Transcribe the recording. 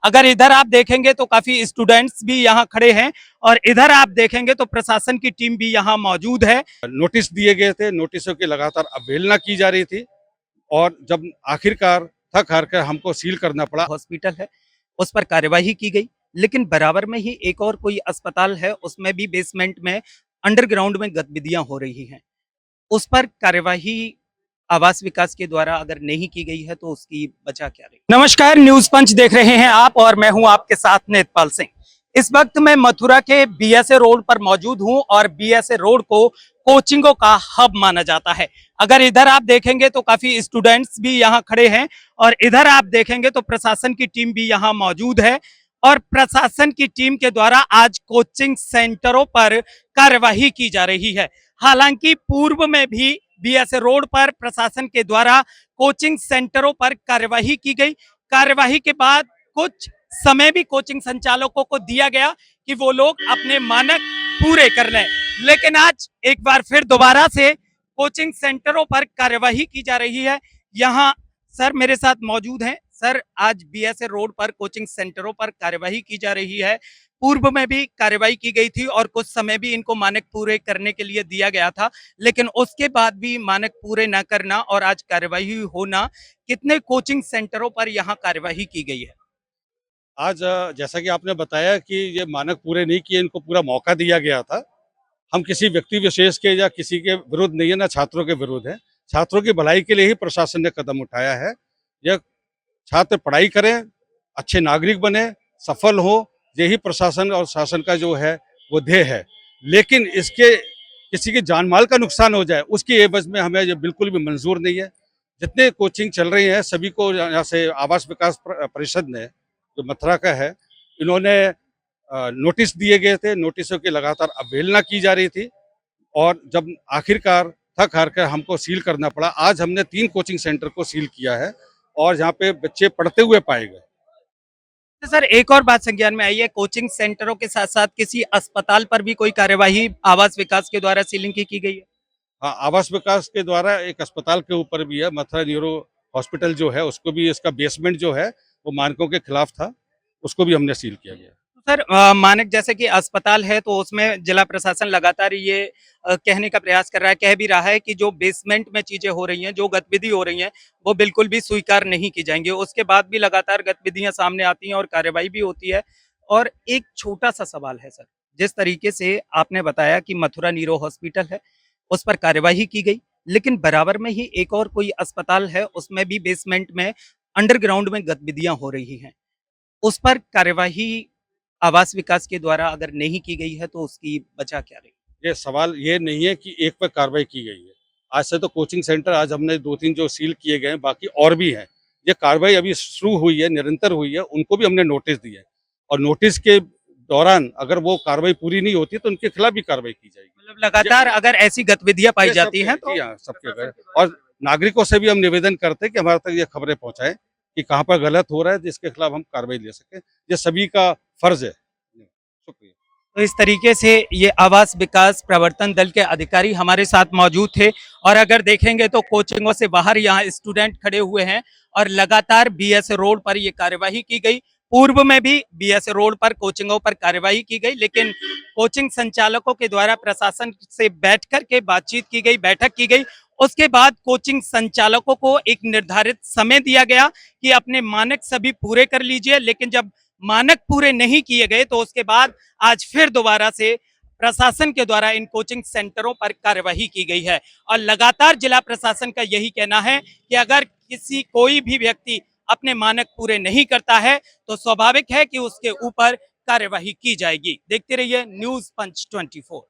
अगर इधर आप देखेंगे तो काफी स्टूडेंट्स भी यहाँ खड़े हैं और इधर आप देखेंगे तो प्रशासन की टीम भी यहाँ मौजूद है। नोटिस दिए गए थे, नोटिसों की लगातार अवहेलना की जा रही थी और जब आखिरकार थक हार कर हमको सील करना पड़ा। हॉस्पिटल है उस पर कार्यवाही की गई, लेकिन बराबर में ही एक और कोई अस्पताल है, उसमें भी बेसमेंट में अंडरग्राउंड में गतिविधियां हो रही हैं। उस पर कार्यवाही आवास विकास के द्वारा अगर नहीं की गई है तो उसकी वजह क्या रही। नमस्कार, न्यूज पंच देख रहे हैं आप और मैं हूं आपके साथ नेतपाल सिंह। इस वक्त मैं मथुरा के बीएसए रोड पर मौजूद हूं और बीएसए रोड को कोचिंगों का हब माना जाता है। अगर इधर आप देखेंगे तो काफी स्टूडेंट्स भी यहाँ खड़े हैं और इधर आप देखेंगे तो प्रशासन की टीम भी यहाँ मौजूद है और प्रशासन की टीम के द्वारा आज कोचिंग सेंटरों पर कार्यवाही की जा रही है। हालांकि पूर्व में भी बीएसए रोड पर प्रशासन के द्वारा कोचिंग सेंटरों पर कार्यवाही की गई। कार्यवाही के बाद कुछ समय भी कोचिंग संचालकों को दिया गया कि वो लोग अपने मानक पूरे कर लें, लेकिन आज एक बार फिर दोबारा से कोचिंग सेंटरों पर कार्यवाही की जा रही है। यहाँ सर मेरे साथ मौजूद हैं। सर, आज बीएसए रोड पर कोचिंग सेंटरों पर कार्यवाही की जा रही है। पूर्व में भी कार्यवाही की गई थी और कुछ समय भी इनको मानक पूरे करने के लिए दिया गया था, लेकिन उसके बाद भी मानक पूरे न करना और आज कार्यवाही होना, कितने कोचिंग सेंटरों पर यहाँ कार्यवाही की गई है? आज जैसा कि आपने बताया कि ये मानक पूरे नहीं किए, इनको पूरा मौका दिया गया था। हम किसी व्यक्ति विशेष के या किसी के विरुद्ध नहीं है, ना छात्रों के विरुद्ध है। छात्रों की भलाई के लिए ही प्रशासन ने कदम उठाया है। यह छात्र पढ़ाई करें, अच्छे नागरिक बने, सफल हो, यही प्रशासन और शासन का जो है वो ध्येय है। लेकिन इसके किसी की जान माल का नुकसान हो जाए, उसकी एवज में हमें ये बिल्कुल भी मंजूर नहीं है। जितने कोचिंग चल रही हैं सभी को यहाँ से आवास विकास परिषद ने, जो मथुरा का है, इन्होंने नोटिस दिए गए थे, नोटिसों की लगातार अवहेलना की जा रही थी और जब आखिरकार थक हार कर हमको सील करना पड़ा। आज हमने 3 कोचिंग सेंटर को सील किया है और यहाँ पे बच्चे पढ़ते हुए पाए गए। तो सर, एक और बात संज्ञान में आई है, कोचिंग सेंटरों के साथ साथ किसी अस्पताल पर भी कोई कार्यवाही आवास विकास के द्वारा सीलिंग की गई है? हाँ, आवास विकास के द्वारा एक अस्पताल के ऊपर भी है, मथुरा न्यूरो हॉस्पिटल जो है, उसको भी इसका बेसमेंट जो है वो मानकों के खिलाफ था, उसको भी हमने सील किया गया। तो सर, मानक जैसे कि अस्पताल है तो उसमें जिला प्रशासन लगातार ये कहने का प्रयास कर रहा है, कह भी रहा है कि जो बेसमेंट में चीजें हो रही हैं, जो गतिविधि हो रही हैं, वो बिल्कुल भी स्वीकार नहीं की जाएंगी। उसके बाद भी लगातार गतिविधियां सामने आती हैं और कार्रवाई भी होती है। और एक छोटा सा सवाल है सर, जिस तरीके से आपने बताया कि मथुरा नीरो हॉस्पिटल है उस पर कार्यवाही की गई, लेकिन बराबर में ही एक और कोई अस्पताल है, उसमें भी बेसमेंट में अंडरग्राउंड में गतिविधियां हो रही हैं। उस पर कार्यवाही आवास विकास के द्वारा अगर नहीं की गई है तो उसकी वजह क्या रही? ये सवाल ये नहीं है कि एक पर कार्रवाई की गई है। आज से तो कोचिंग सेंटर आज हमने 2-3 जो सील किए गए हैं, बाकी और भी हैं। ये कार्रवाई अभी शुरू हुई है, निरंतर हुई है, उनको भी हमने नोटिस दिया है और नोटिस के दौरान अगर वो कार्रवाई पूरी नहीं होती तो उनके खिलाफ भी कार्रवाई की जाएगी। मतलब लगातार अगर ऐसी गतिविधियां पाई जाती हैं तो? जी हाँ, सबके और नागरिकों से भी हम निवेदन करते हैं कि हमारे तक ये खबरें पहुंचाएं कि कहाँ पर गलत हो रहा है, जिसके खिलाफ हम कार्रवाई ले सकें। ये सभी का फर्ज है। शुक्रिया। तो इस तरीके से ये आवास विकास प्रवर्तन दल के अधिकारी हमारे साथ मौजूद थे और अगर देखेंगे तो कोचिंगों से बाहर यहाँ स्टूडेंट खड़े हुए हैं और लगातार बीएसए रोड पर ये कार्यवाही की गई। पूर्व में भी बीएसए रोड पर कोचिंगों पर कार्यवाही की गई, लेकिन कोचिंग संचालकों के द्वारा प्रशासन से बैठ कर के बातचीत की गई, बैठक की गई। उसके बाद कोचिंग संचालकों को एक निर्धारित समय दिया गया कि अपने मानक सभी पूरे कर लीजिए, लेकिन जब मानक पूरे नहीं किए गए तो उसके बाद आज फिर दोबारा से प्रशासन के द्वारा इन कोचिंग सेंटरों पर कार्यवाही की गई है। और लगातार जिला प्रशासन का यही कहना है कि अगर कोई भी व्यक्ति अपने मानक पूरे नहीं करता है तो स्वाभाविक है कि उसके ऊपर कार्यवाही की जाएगी। देखते रहिए न्यूज पंच 24।